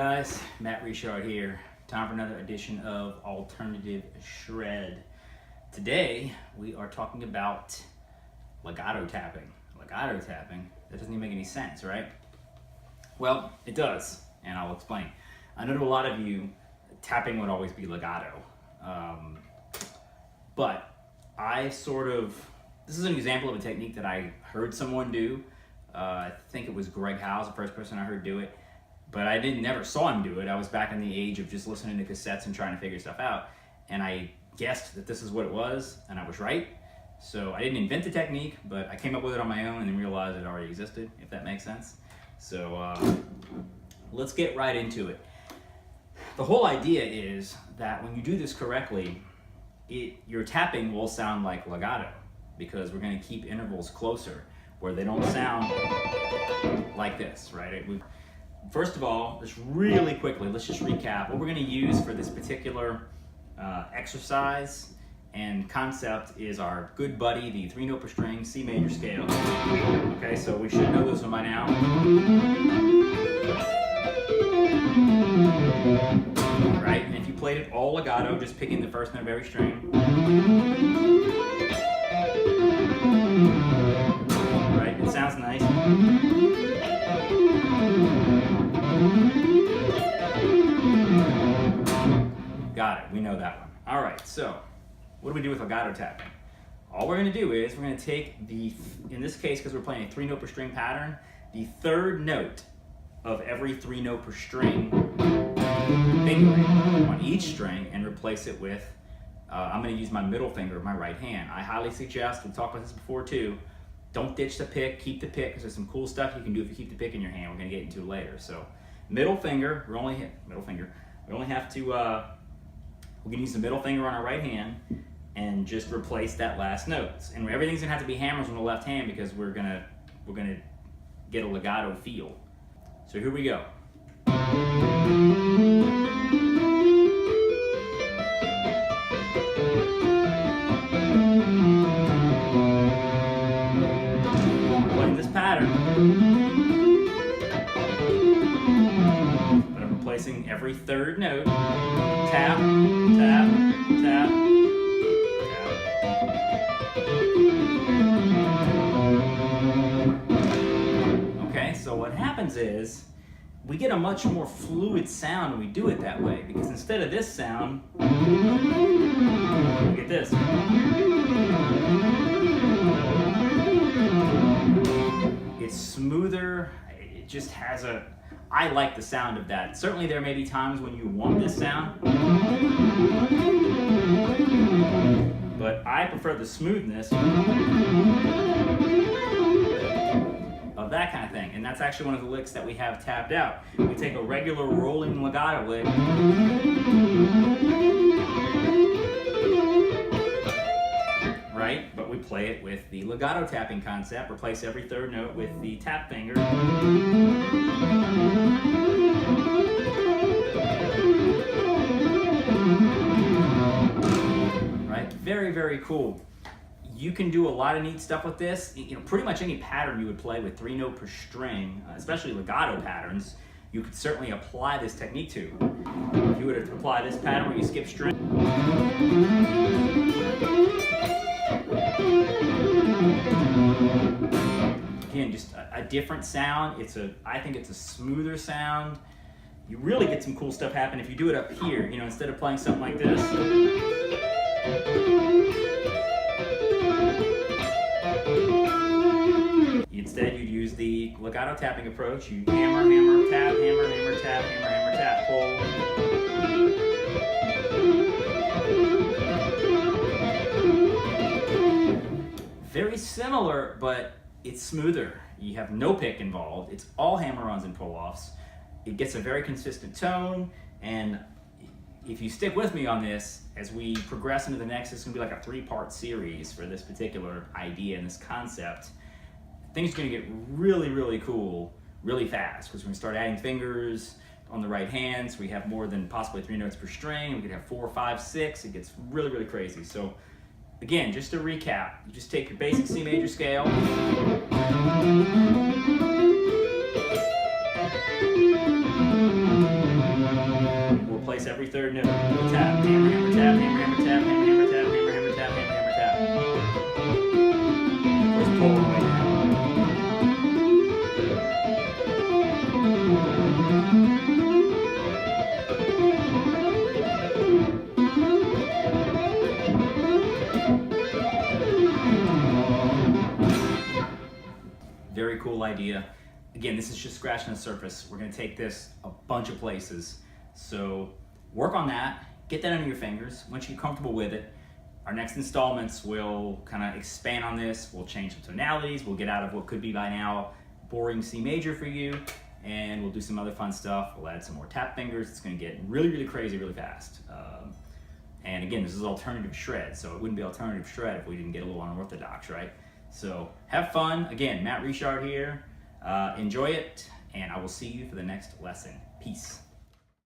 guys? Matt Richard here. Time for another edition of Alternative Shred. Today we are talking about legato tapping. Legato tapping? That doesn't even make any sense, right? Well, it does, and I'll explain. I know to a lot of you, tapping would always be legato. But this is an example of a technique that I heard someone do. I think it was Greg Howes, the first person I heard do it. But I never saw him do it. I was back in the age of just listening to cassettes and trying to figure stuff out. And I guessed that this is what it was, and I was right. So I didn't invent the technique, but I came up with it on my own and then realized it already existed, if that makes sense. So let's get right into it. The whole idea is that when you do this correctly, your tapping will sound like legato, because we're going to keep intervals closer where they don't sound like this, right? First of all, just really quickly, let's just recap. What we're going to use for this particular exercise and concept is our good buddy, the 3-note per string C major scale. Okay, so we should know this one by now. Right, and if you played it all legato, just picking the first note of every string. Right, it sounds nice. Got it, we know that one. All right, so what do we do with legato tapping? All we're going to do is we're going to take in this case, because we're playing a 3-note per string pattern, the third note of every 3-note per string fingering on each string and replace it with, I'm going to use my middle finger of my right hand. I highly suggest, we talked about this before too, don't ditch the pick, keep the pick, because there's some cool stuff you can do if you keep the pick in your hand. We're going to get into later. So middle finger, we only have to, we're going to use the middle finger on our right hand and just replace that last note. And everything's going to have to be hammers on the left hand because we're going to get a legato feel. So here we go. Playing this pattern, but I'm replacing every third note. Tap, tap, tap, tap. Okay, so what happens is we get a much more fluid sound when we do it that way, because instead of this sound, we get this. It's smoother, it just has I like the sound of that. Certainly there may be times when you want this sound, but I prefer the smoothness of that kind of thing. And that's actually one of the licks that we have tapped out. We take a regular rolling legato lick, right? But we play it with the legato tapping concept, replace every third note with the tap finger. Right? Very, very cool. You can do a lot of neat stuff with this. Pretty much any pattern you would play with 3-note per string, especially legato patterns, you could certainly apply this technique to. If you were to apply this pattern where you skip string, again, just a different sound. I think it's a smoother sound. You really get some cool stuff happen if you do it up here. Instead of playing something like this. Instead, you'd use the legato tapping approach. You hammer, hammer, tap, hammer, hammer, tap, hammer, hammer, tap, pull. Very similar, but it's smoother. You have no pick involved. It's all hammer-ons and pull-offs. It gets a very consistent tone, and if you stick with me on this, as we progress into the next, it's going to be like a 3-part series for this particular idea and this concept. Things are going to get really, really cool really fast, because we're going to start adding fingers on the right hand, so we have more than possibly 3 notes per string. We could have 4, 5, 6. It gets really, really crazy. So again, just to recap, you just take your basic C major scale, every third note. Tap, hammer, hammer, tap, hammer, hammer, tap, hammer, hammer, tap, hammer, hammer, tap, hammer, hammer, tap. Let's pull all the way down. Very cool idea. Again, this is just scratching the surface. We're going to take this a bunch of places. So work on that, get that under your fingers. Once you get comfortable with it, our next installments will kind of expand on this. We'll change some tonalities. We'll get out of what could be by now boring C major for you, and we'll do some other fun stuff. We'll add some more tap fingers. It's going to get really, really crazy really fast. And again, this is alternative shred, so it wouldn't be alternative shred if we didn't get a little unorthodox, right? So have fun. Again, Matt Richard here. Enjoy it, and I will see you for the next lesson. Peace.